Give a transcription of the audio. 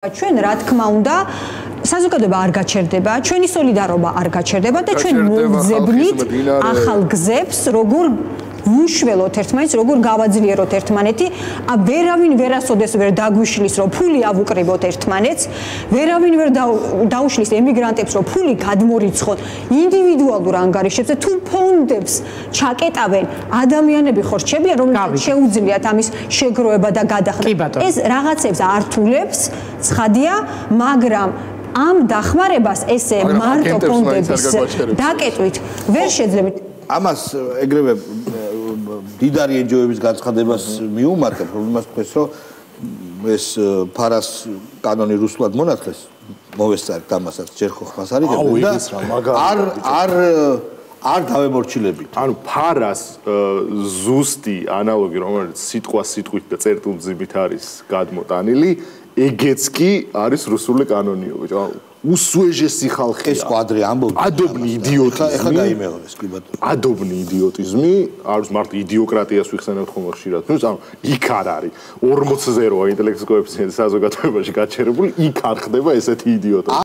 ჩვენ რა თქმა უნდა საზოგადოება არ გაჩერდება, ჩვენი სოლიდარობა არ გაჩერდება და ჩვენ მოვძებნით ახალ გზებს, როგორ ვუშველოთ ერთმანეთს, როგორ გავაძლიეროთ ერთმანეთი, ვერავინ ვერასოდეს ვერ დაგვიშლის, რომ ფული ავუკრიბოთ ერთმანეთს, ვერავინ ვერ დაუშლის ემიგრანტებს, რომ ფული გადმორიცხოთ ინდივიდუალურ ანგარიშებზე, თუ ფონდებს ჩაკეტავენ ადამიანები ხო რჩებიან, რომელთაც შეუძლიათ ამის შეგროვება და გადახდა. ეს რაღაცებს ართულებს, ცხადია, მაგრამ ამ დახმარებას ესე მარტო ფონდების დაკეტვით ვერ შეძლებით. ამას ეგრევე დიდარი ენჯოების განცხადებას მიუმატებ, პრობლემას თქვენს, რომ ეს ფარას კანონი რუსულად მონათლეს, მოვესწარეთ ამასაც, ჯერ ხო ხმას არიგებდნენ და არ დავემორჩილებით. ანუ ფარას ზუსტი ანალოგი, რომელიც სიტყვით და წერტილმძიმით არის გადმოტანილი, ეგეც კი არის რუსული კანონიობა. უსუეჟესი ხალხია. ეს კვადრი ამბობ. ადობნი იდიოტიზმი. ეხლა გაიმეორეს კი ბატონო. ადობნი იდიოტიზმი, არის მარტო იდიოკრატიას ვიხსენებთ ხოლმე ხშირად. ნუ ანუ იქ არ არის 40-ზე როა ინტელექტის კოეფიციენტი საზოგადოებაში გაჩერებული, იქ არ ხდება ესეთი იდიოტები.